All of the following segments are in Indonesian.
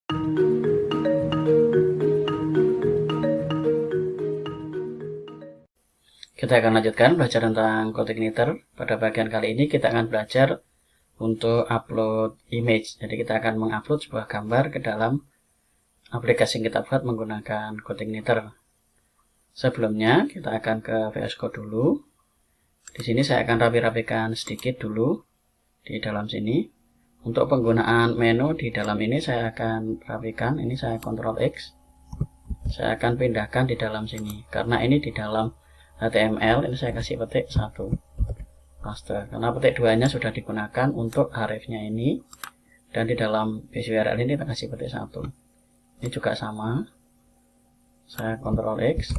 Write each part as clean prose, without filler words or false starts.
Kita akan lanjutkan belajar tentang CodeIgniter. Pada bagian kali ini kita akan belajar untuk upload image. Jadi kita akan mengupload sebuah gambar ke dalam aplikasi yang kita buat menggunakan CodeIgniter. Sebelumnya kita akan ke VS Code dulu. Di sini saya akan rapi-rapikan sedikit dulu di dalam sini. Untuk penggunaan menu di dalam ini saya akan rapikan. Ini saya Ctrl X. Saya akan pindahkan di dalam sini. Karena ini di dalam HTML, ini saya kasih petik 1 paste. Karena petik 2-nya sudah digunakan untuk hrefnya ini. Dan di dalam base URL ini kita kasih petik 1. Ini juga sama. Saya Ctrl X.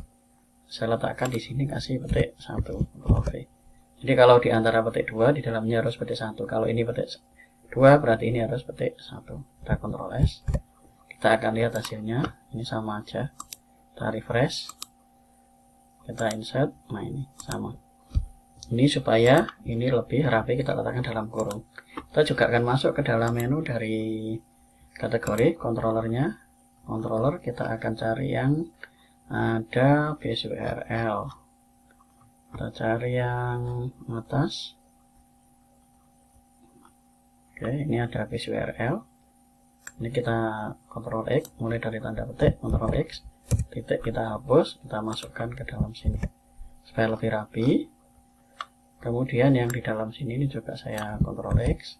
Saya letakkan di sini kasih petik 1. Ctrl V. Jadi kalau di antara petik 2 di dalamnya harus petik 1. Kalau ini petik 2 berarti ini harus petik 1. Kita Ctrl S. Kita akan lihat hasilnya. Ini sama aja. Kita refresh. Kita insert. Nah ini sama. Ini supaya ini lebih rapi kita letakkan dalam kurung. Kita juga akan masuk ke dalam menu dari kategori controllernya. Controller kita akan cari yang ada base URL. Kita cari yang atas. Oke, ini ada base URL. Ini kita Ctrl X, mulai dari tanda petik, Ctrl X, titik kita hapus, kita masukkan ke dalam sini supaya lebih rapi. Kemudian yang di dalam sini ini juga saya Ctrl X,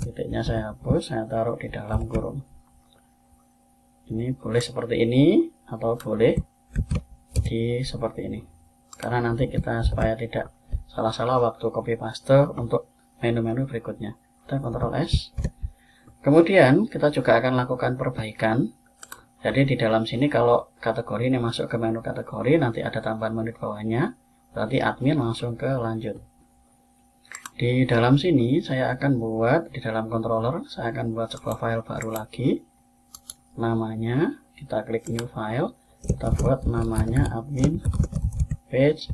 titiknya saya hapus, saya taruh di dalam kurung. Ini boleh seperti ini atau boleh seperti ini. Karena nanti kita supaya tidak salah-salah waktu copy paste untuk menu-menu berikutnya. Kita Ctrl S. Kemudian kita juga akan lakukan perbaikan. Jadi di dalam sini kalau kategori ini masuk ke menu kategori, nanti ada tambahan menit bawahnya, berarti admin langsung ke lanjut. Di dalam sini saya akan buat, di dalam controller, saya akan buat sebuah file baru lagi. Namanya, kita klik new file, kita buat namanya admin page.php.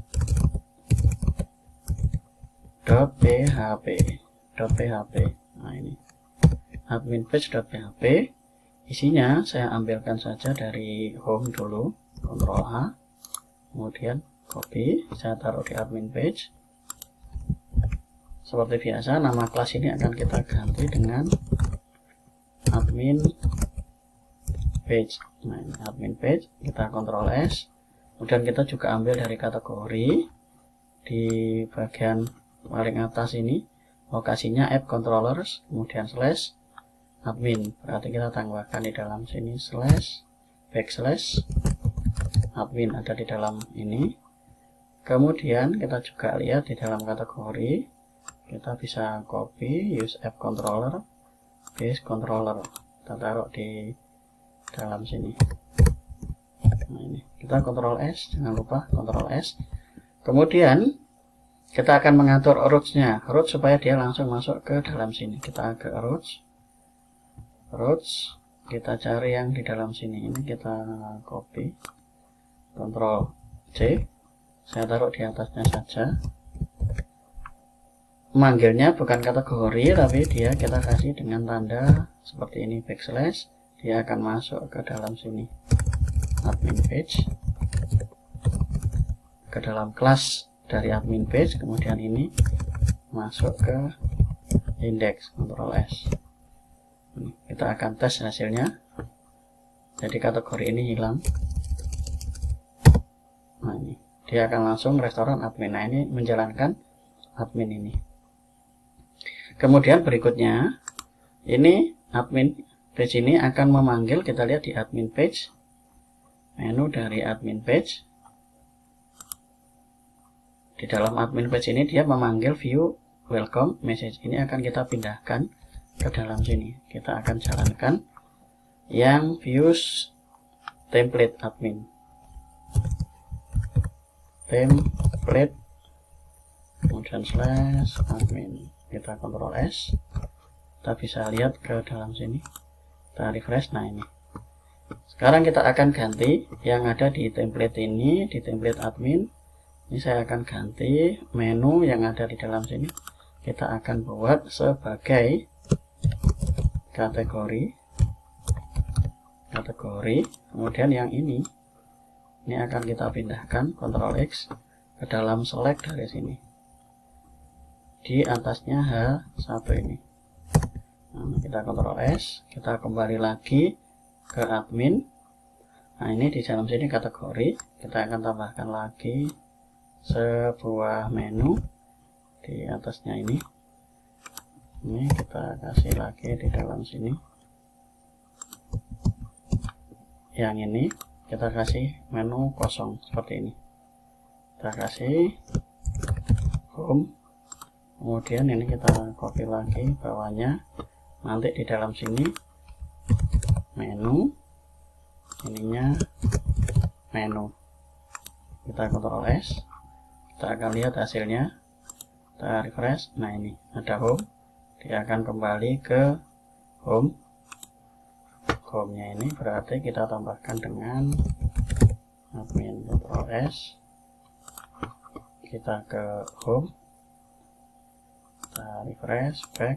Nah ini admin page.php. Isinya saya ambilkan saja dari home dulu, Ctrl A, kemudian copy, saya taruh di admin page. Seperti biasa, nama kelas ini akan kita ganti dengan admin page. Nah ini admin page, kita Ctrl S. Kemudian kita juga ambil dari kategori di bagian paling atas ini, lokasinya app controllers, kemudian slash admin. Berarti kita tambahkan di dalam sini slash backslash admin ada di dalam ini. Kemudian kita juga lihat di dalam kategori kita bisa copy use app controller base controller, kita taruh di dalam sini. Nah ini kita Ctrl S, jangan lupa Ctrl S. Kemudian kita akan mengatur roots-nya, root supaya dia langsung masuk ke dalam sini. Kita ke roots, kita cari yang di dalam sini. Ini kita copy, Ctrl C, saya taruh di atasnya saja. Manggilnya bukan kategori, tapi dia kita kasih dengan tanda seperti ini backslash. Dia akan masuk ke dalam sini admin page, ke dalam kelas dari admin page, kemudian ini masuk ke index, Ctrl S. Kita akan tes hasilnya. Jadi kategori ini hilang. Nah ini dia akan langsung restoran admin. Nah ini menjalankan admin ini. Kemudian berikutnya ini admin page ini akan memanggil, kita lihat di admin page, menu dari admin page. Di dalam admin page ini dia memanggil view welcome message. Ini akan kita pindahkan ke dalam sini. Kita akan jalankan yang views template admin. Template kemudian slash admin. Kita Ctrl S. Kita bisa lihat ke dalam sini. Kita refresh. Nah ini. Sekarang kita akan ganti yang ada di template ini, di template admin. Ini saya akan ganti menu yang ada di dalam sini. Kita akan buat sebagai kategori kategori, kemudian yang ini akan kita pindahkan Ctrl X ke dalam select dari sini, di atasnya H1 ini. Nah, kita Ctrl S, kita kembali lagi ke admin. Nah, ini di dalam sini kategori, kita akan tambahkan lagi sebuah menu di atasnya ini. Ini kita kasih lagi di dalam sini. Yang ini kita kasih menu kosong seperti ini. Kita kasih home. Kemudian ini kita copy lagi bawahnya. Nanti di dalam sini menu, ininya menu. Kita Ctrl S. Kita akan lihat hasilnya. Kita refresh. Nah, ini ada home. Dia akan kembali ke home. Home-nya ini berarti kita tambahkan dengan admin Ctrl S. Kita ke home. Kita refresh, back,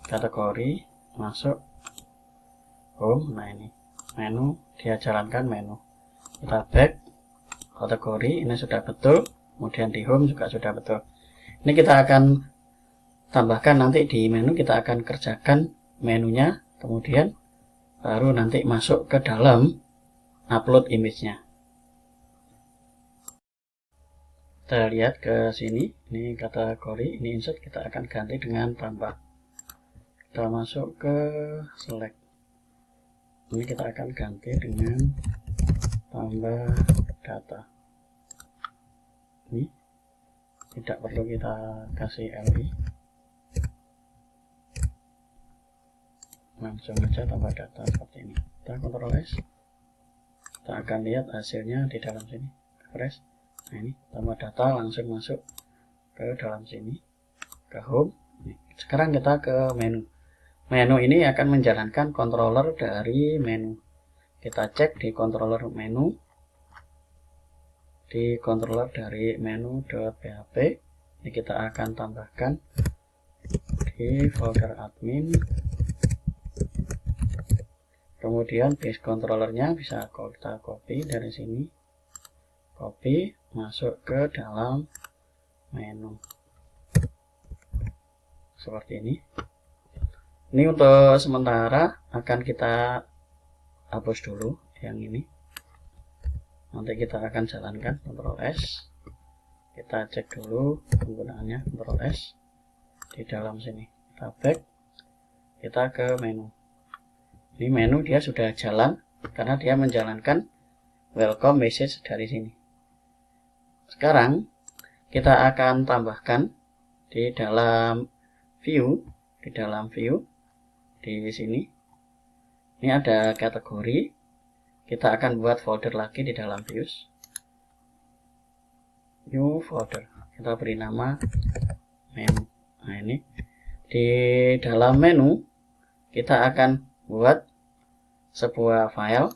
kategori, masuk home. Nah, ini menu, dia jalankan menu. Kita back, kategori, ini sudah betul. Kemudian di home juga sudah betul. Ini kita akan tambahkan nanti di menu, kita akan kerjakan menunya, kemudian baru nanti masuk ke dalam upload image-nya. Kita lihat ke sini, ini kategori, ini insert, kita akan ganti dengan tambah. Kita masuk ke select. Ini kita akan ganti dengan tambah data. Ini tidak perlu kita kasih LI. Langsung aja tambah data seperti ini. Kita Ctrl S. Kita akan lihat hasilnya di dalam sini. Refresh. Nah, ini tambah data langsung masuk ke dalam sini, ke home. Sekarang kita ke menu. Menu ini akan menjalankan controller dari menu. Kita cek di controller menu. Di controller dari menu.php. Ini kita akan tambahkan di folder admin. Kemudian base controllernya bisa kita copy dari sini, copy masuk ke dalam menu seperti ini. Ini untuk sementara akan kita hapus dulu yang ini. Nanti kita akan jalankan Ctrl S. Kita cek dulu penggunaannya, Ctrl S. Di dalam sini kita back, kita ke menu. Ini menu dia sudah jalan karena dia menjalankan welcome message dari sini. Sekarang kita akan tambahkan di dalam view, di sini. Ini ada kategori. Kita akan buat folder lagi di dalam views. New folder. Kita beri nama menu. Nah, ini di dalam menu kita akan buat sebuah file,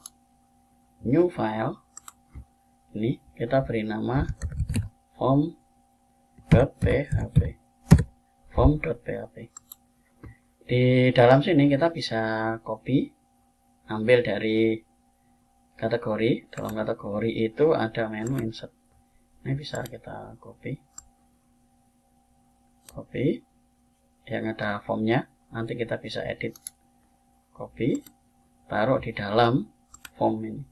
new file. Ini kita beri nama form.php. Di dalam sini kita bisa copy, ambil dari kategori. Dalam kategori itu ada menu insert. Ini bisa kita copy yang ada formnya. Nanti kita bisa edit, copy, taruh di dalam form ini.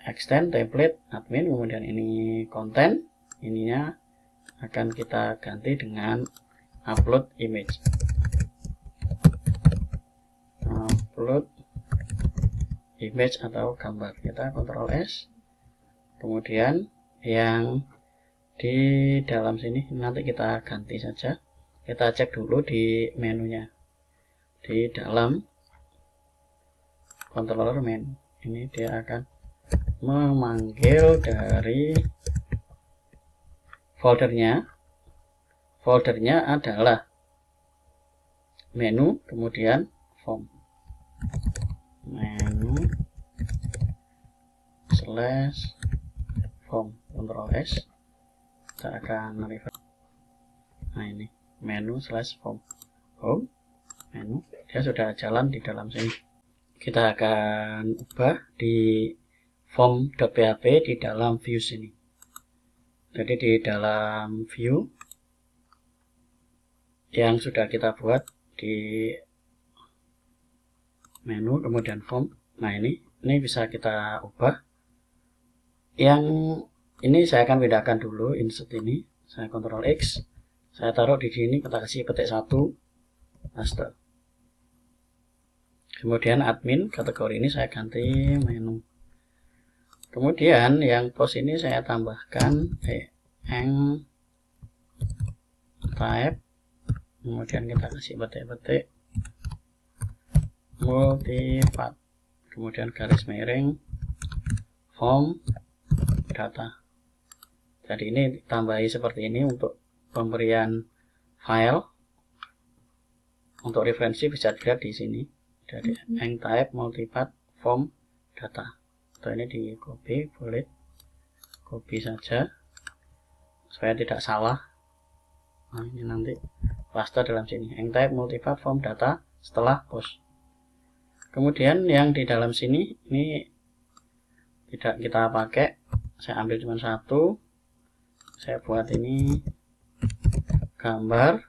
Extend template admin, kemudian ini konten, ininya akan kita ganti dengan upload image. Upload image atau gambar. Kita Ctrl S. Kemudian yang di dalam sini nanti kita ganti saja. Kita cek dulu di menunya. Di dalam controller menu ini dia akan memanggil dari foldernya adalah menu, kemudian form, menu / form. Ctrl S. Kita akan refresh. Nah, ini menu / form, home, menu, dia sudah jalan di dalam sini. Kita akan ubah di form.php di dalam view sini. Jadi di dalam view yang sudah kita buat di menu kemudian form. Nah, ini bisa kita ubah. Yang ini saya akan pindahkan dulu insert ini. Saya Ctrl X. Saya taruh di sini, kita kasih petik 1 paste. Kemudian admin kategori ini saya ganti menu. Kemudian yang post ini saya tambahkan eng type. Kemudian kita kasih petik-petik multipath. Kemudian garis miring form data. Jadi ini ditambahi seperti ini untuk pemberian file. Untuk referensi bisa dilihat di sini. Jadi eng type multipath form data. Atau ini di copy, boleh copy saja supaya tidak salah. Nah, ini nanti paste dalam sini eng type multipath form data setelah post. Kemudian yang di dalam sini ini tidak kita pakai, saya ambil cuma satu. Saya buat ini gambar,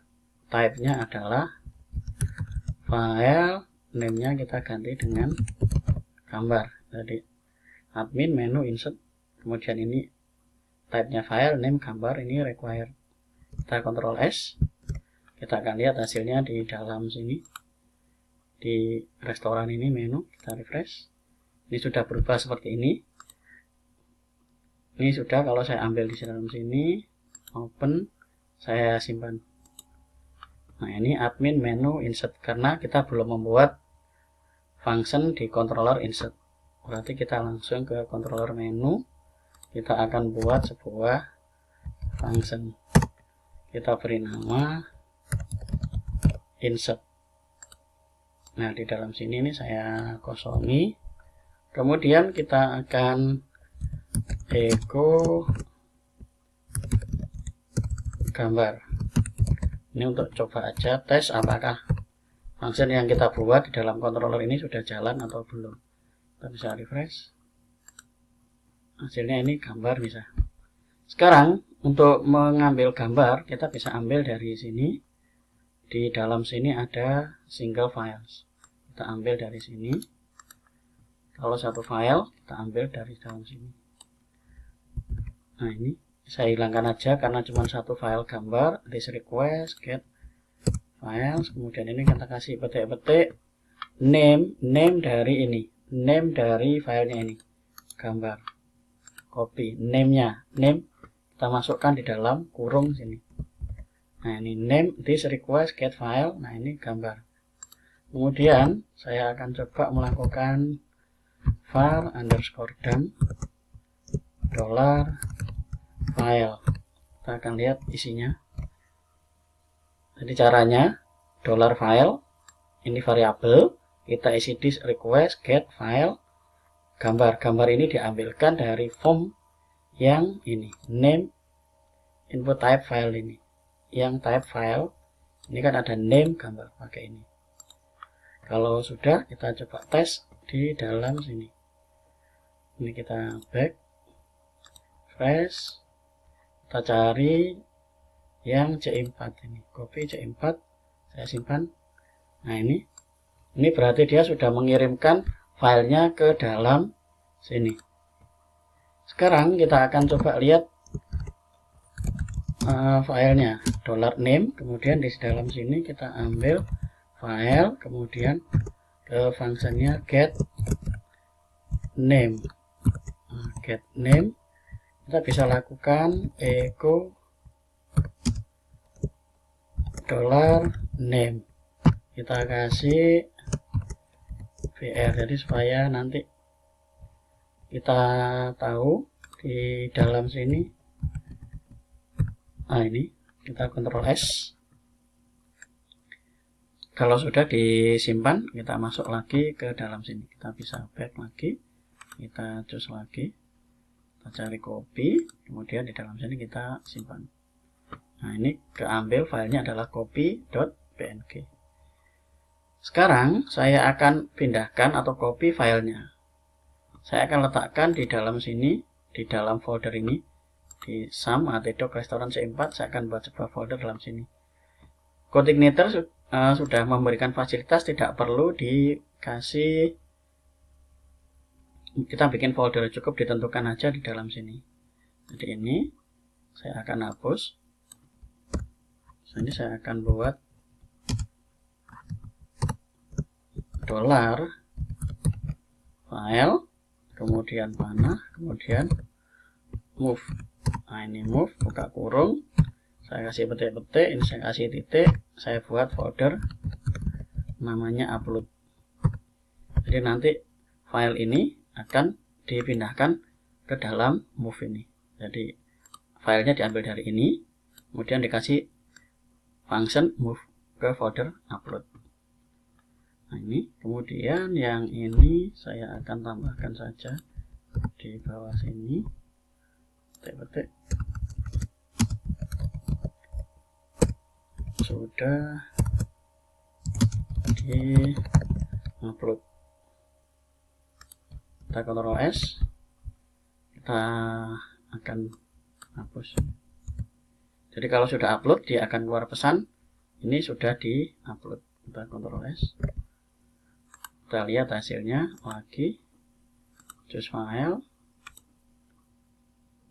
type-nya adalah file, name-nya kita ganti dengan gambar. Jadi admin menu insert, kemudian ini type-nya file, name gambar, ini required. Kita Ctrl S, kita akan lihat hasilnya di dalam sini. Di restoran ini menu, kita refresh. Ini sudah berubah seperti ini. Ini sudah, kalau saya ambil di dalam sini, open, saya simpan. Nah, ini admin menu insert, karena kita belum membuat function di controller insert. Berarti kita langsung ke controller menu, kita akan buat sebuah function. Kita beri nama insert. Nah, di dalam sini ini saya kosongi. Kemudian kita akan echo gambar. Ini untuk coba aja tes apakah function yang kita buat di dalam controller ini sudah jalan atau belum. Kita bisa refresh. Hasilnya ini gambar bisa. Sekarang untuk mengambil gambar kita bisa ambil dari sini. Di dalam sini ada single files. Kita ambil dari sini. Kalau satu file kita ambil dari dalam sini. Nah, ini saya hilangkan aja karena cuma satu file gambar. This request get files. Kemudian ini kita kasih petik-petik name dari ini, name dari filenya ini, gambar. Copy name-nya, name kita masukkan di dalam kurung sini. Nah, ini name this request get file. Nah, ini gambar. Kemudian saya akan coba melakukan var underscore dump $file. Kita akan lihat isinya. Jadi caranya $file ini variabel, kita isi this request get file gambar. Gambar ini diambilkan dari form yang ini, name input type file ini. Yang type file ini kan ada name gambar, pakai ini. Kalau sudah, kita coba tes di dalam sini. Ini kita back, fresh, kita cari yang C4 ini, copy C4, saya simpan. Nah, ini berarti dia sudah mengirimkan filenya ke dalam sini. Sekarang kita akan coba lihat filenya $name, kemudian di dalam sini kita ambil file, kemudian ke fungsinya get name. Get name kita bisa lakukan echo $name, kita kasih vr, jadi supaya nanti kita tahu di dalam sini. Nah, ini kita Ctrl S. Kalau sudah disimpan, kita masuk lagi ke dalam sini. Kita bisa back lagi, kita choose lagi, kita cari copy, kemudian di dalam sini kita simpan. Nah, ini keambil filenya adalah copy.png. Sekarang saya akan pindahkan atau copy filenya. Saya akan letakkan di dalam sini, di dalam folder ini, di SAM htdoc restoran C4. Saya akan buat sebuah folder dalam sini. Codeignitor sudah memberikan fasilitas, tidak perlu dikasih, kita bikin folder, cukup ditentukan aja di dalam sini. Jadi ini saya akan hapus. Ini saya akan buat $file, kemudian panah, kemudian move. Nah ini move, buka kurung, saya kasih petik-petik, ini saya kasih titik, saya buat folder namanya upload. Jadi nanti file ini akan dipindahkan ke dalam move ini. Jadi filenya diambil dari ini, kemudian dikasih function move ke folder upload. Nah ini, kemudian yang ini saya akan tambahkan saja di bawah sini, petik-petik. Sudah di upload. Kita Ctrl S, kita akan hapus. Jadi kalau sudah upload, dia akan keluar pesan ini sudah di upload. Kita Ctrl S, kita lihat hasilnya lagi, choose file,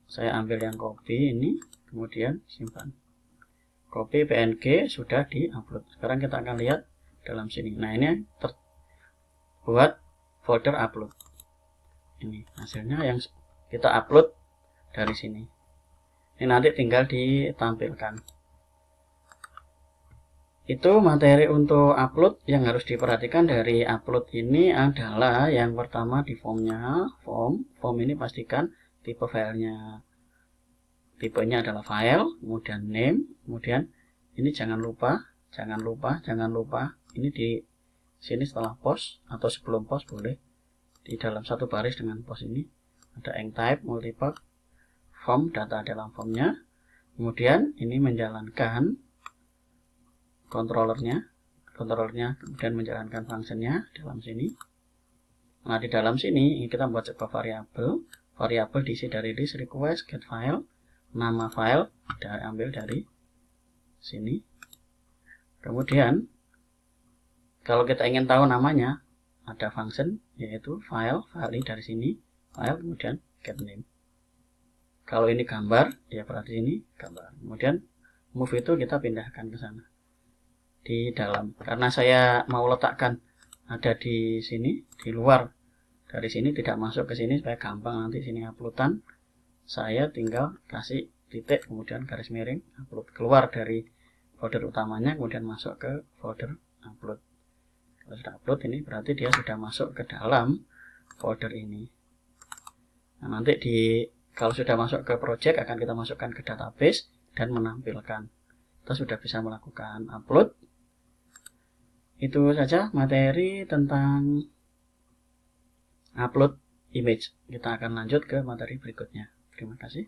saya ambil yang copy ini, kemudian simpan. Copy PNG sudah di upload. Sekarang kita akan lihat dalam sini. Nah ini buat folder upload. Ini hasilnya yang kita upload dari sini. Ini nanti tinggal ditampilkan. Itu materi untuk upload. Yang harus diperhatikan dari upload ini adalah yang pertama di formnya. Form ini pastikan tipe filenya, tipenya adalah file, kemudian name, kemudian ini jangan lupa ini di sini setelah post atau sebelum post boleh di dalam satu baris dengan post ini ada type multiple form, data dalam formnya, kemudian ini menjalankan controllernya kemudian menjalankan fungsinya dalam sini. Nah di dalam sini kita buat sebuah variabel diisi dari list request get file, nama file ambil dari sini. Kemudian kalau kita ingin tahu namanya, ada function yaitu file ini dari sini, file kemudian get name. Kalau ini gambar, ya berarti ini gambar. Kemudian move itu kita pindahkan ke sana di dalam. Karena saya mau letakkan ada di sini, di luar dari sini, tidak masuk ke sini supaya gampang nanti sini uploadan. Saya tinggal kasih titik kemudian garis miring upload, keluar dari folder utamanya kemudian masuk ke folder upload. Kalau sudah upload ini berarti dia sudah masuk ke dalam folder ini. Nah, nanti kalau sudah masuk ke project akan kita masukkan ke database dan menampilkan. Kita sudah bisa melakukan upload. Itu saja materi tentang upload image. Kita akan lanjut ke materi berikutnya. Terima kasih.